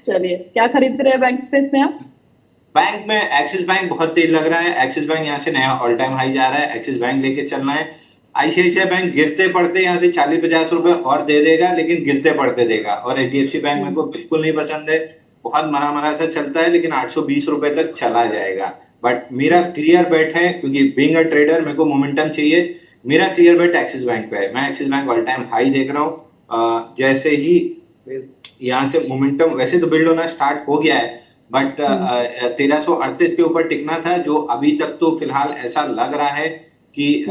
चलिए, क्या खरीद रहे हैं बैंक स्पेस में आप? बैंक में एक्सिस बैंक बहुत तेज लग रहा है। एक्सिस बैंक यहाँ से नया ऑल टाइम हाई जा रहा है, एक्सिस बैंक लेके चलना है। आईसीआईसीआई बैंक गिरते पड़ते यहाँ से 40-50 रुपए और दे देगा, लेकिन गिरते पड़ते देगा। और एचडीएफसी बैंक मेरे को बिल्कुल नहीं पसंद है, बहुत मरा मरा सा चलता है, लेकिन 820 रुपए तक चला जाएगा। बट मेरा क्लियर बेट है, क्योंकि बीइंग अ ट्रेडर मेरे को मोमेंटम चाहिए। मेरा क्लियर बेट एक्सिस बैंक पे है। मैं axis bank all time high देख रहा हूँ। जैसे ही यहाँ से मोमेंटम वैसे तो बिल्ड होना स्टार्ट हो गया है, बट 1338 के ऊपर टिकना था, जो अभी तक तो फिलहाल ऐसा लग रहा है कि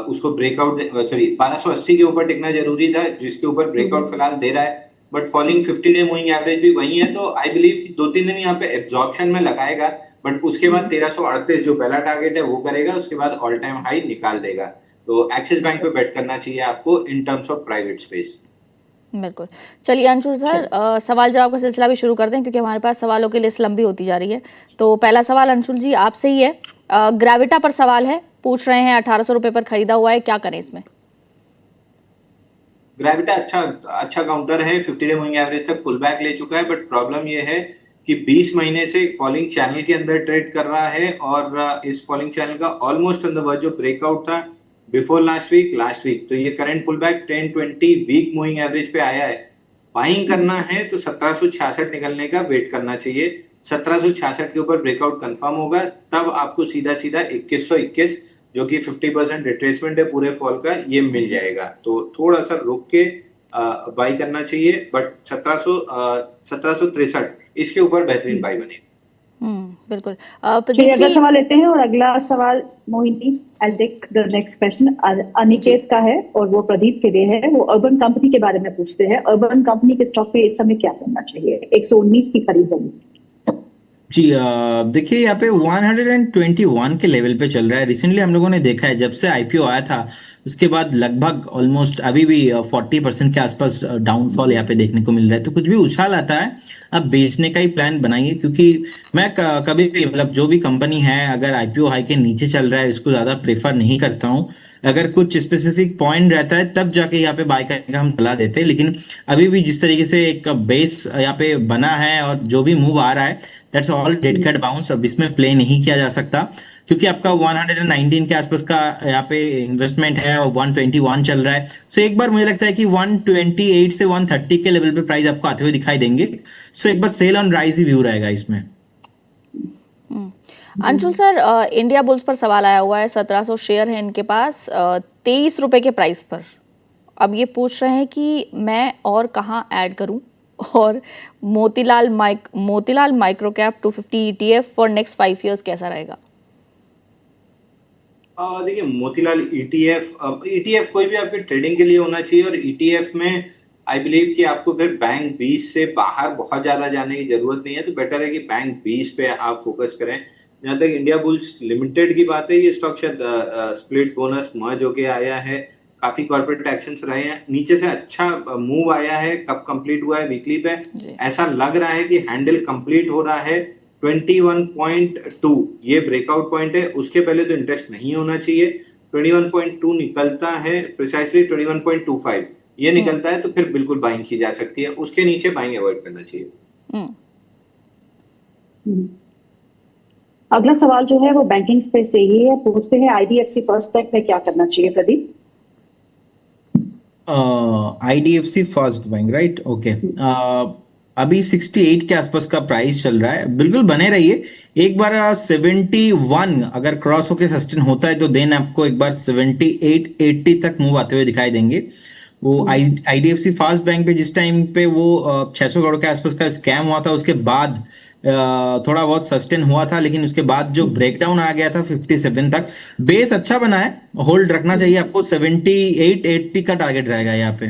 उसको ब्रेकआउट, सॉरी 1280 के ऊपर टिकना जरूरी था, जिसके ऊपर ब्रेकआउट फिलहाल दे रहा है। But fouling 50 day moving average भी वही है, तो आई बिलीव कि 2-3 दिन यहाँ पे एब्जॉर्प्शन में लगाएगा। बट उसके बाद 1338 जो पहला टारगेट है वो करेगा, उसके बाद ऑल टाइम हाई निकाल देगा। तो एक्सिस बैंक पे बेट करना चाहिए आपको in terms of private space. बिल्कुल। चलिए अंशुल सर, सवाल जवाब का सिलसिला भी शुरू करते हैं, क्योंकि हमारे पास सवालों की लिस्ट लंबी होती जा रही है। तो पहला सवाल अंशुल जी आपसे ही है। ग्रेविटा पर सवाल है, पूछ रहे हैं 1800 रुपए पर खरीदा हुआ है, क्या करें इसमें? ग्रेविटा अच्छा काउंटर है, 50 डे मूविंग एवरेज तक पुल बैक ले चुका है। बट प्रॉब्लम ये है कि 20 महीने से फॉलिंग चैनल के अंदर ट्रेड कर रहा है, और इस फॉलिंग चैनल का ऑलमोस्ट ऑन द वर्ज जो ब्रेकआउट था बिफोर लास्ट वीक, तो ये current pull back 10-20 week moving average पे आया है। बाइंग करना है तो 1766 निकलने का वेट करना चाहिए। 1766 के ऊपर ब्रेकआउट कंफर्म होगा, तब आपको सीधा सीधा 2121, जो कि 50% रिट्रेसमेंट है पूरे फॉल का, ये मिल जाएगा। तो थोड़ा सा रुक के बाई करना चाहिए। बट 1763 इसके ऊपर बेहतरीन बाई बनेगी। बिल्कुल। चलिए अगला सवाल लेते हैं, और अगला सवाल Mohini, I take the next question, Aniket का है, और वो प्रदीप के लिए है। वो अर्बन कंपनी के बारे में पूछते हैं, अर्बन कंपनी के स्टॉक पे इस समय क्या करना चाहिए? 119 की खरीद होगी। जी देखिए यहाँ पे 121 के लेवल पे चल रहा है। रिसेंटली हम लोगों ने देखा है, जब से आईपीओ आया था उसके बाद लगभग ऑलमोस्ट अभी भी 40% के आसपास डाउनफॉल यहाँ पे देखने को मिल रहा है। तो कुछ भी उछाल आता है अब बेचने का ही प्लान बनाइए, क्योंकि मैं कभी भी मतलब जो भी कंपनी है अगर आईपीओ हाई के नीचे चल रहा है इसको ज़्यादा प्रेफर नहीं करता हूँ। अगर कुछ स्पेसिफिक पॉइंट रहता है तब जाके यहाँ पे बाय करने का हम सलाह देते हैं, लेकिन अभी भी जिस तरीके से एक बेस यहाँ पे बना है और जो भी मूव आ रहा है that's all dead cat bounce. अब इसमें प्ले नहीं किया जा सकता, क्योंकि आपका 119 के आसपास का यहाँ पे इन्वेस्टमेंट है और 121 चल रहा है। सो एक बार मुझे लगता है कि 128 से 130 के लेवल पे प्राइस आपको आते हुए दिखाई देंगे। सो एक बार सेल ऑन राइज ही व्यू रहेगा इसमें। अंशुल सर, इंडिया बुल्स पर सवाल आया हुआ है, 1700 शेयर है इनके पास, 23 रुपए के प्राइस पर। अब ये पूछ रहे हैं कि मैं और कहाँ ऐड करूं, और Motilal micro cap 250 ETF for next 5 years कैसा रहेगा? देखिए मोतीलाल ETF कोई भी आपके ट्रेडिंग के लिए होना चाहिए, और ETF में आई बिलीव कि आपको फिर बैंक 20 से बाहर बहुत ज्यादा जाने की जरूरत नहीं है। तो बेटर है कि बैंक 20 पे आप फोकस करें। जहां तक इंडिया बुल्स लिमिटेड की बात है, ये स्टॉक शायद स्प्लिट बोनस मर्ज होके आया है, काफी कॉर्पोरेट एक्शंस रहे हैं, नीचे से अच्छा मूव आया है। कब कंप्लीट हुआ है वीकली पे, ऐसा लग रहा है कि हैंडल कंप्लीट हो रहा है 21.2, ये ब्रेकआउट पॉइंट है। उसके पहले तो इंटरेस्ट नहीं होना चाहिए। 21.2 निकलता है, प्रिसाइसली 21.25 ये निकलता है तो फिर बिल्कुल बाइंग की जा सकती है। उसके नीचे बाइंग अवॉइड करना चाहिए। अगला सवाल जो है वो बैंकिंग स्पेस से ही है, पूछते हैं आईडीएफसी फर्स्ट बैंक में क्या करना चाहिए Pradeep? IDFC first bank, right, okay. अभी 68 के आसपास का प्राइस चल रहा है, बिल्कुल बने रहिए। एक बार 71 अगर क्रॉस होके सस्टेन होता है तो देन आपको एक बार 78-80 तक मूव आते हुए दिखाई देंगे। वो आईडीएफसी फर्स्ट बैंक पे जिस टाइम पे वो 600 करोड़ के आसपास का स्कैम हुआ था, उसके बाद थोड़ा बहुत सस्टेन हुआ था, लेकिन उसके बाद जो ब्रेकडाउन आ गया था 57 तक, बेस अच्छा बना है, होल्ड रखना चाहिए आपको। 78-80 का टारगेट रहेगा यहाँ पे।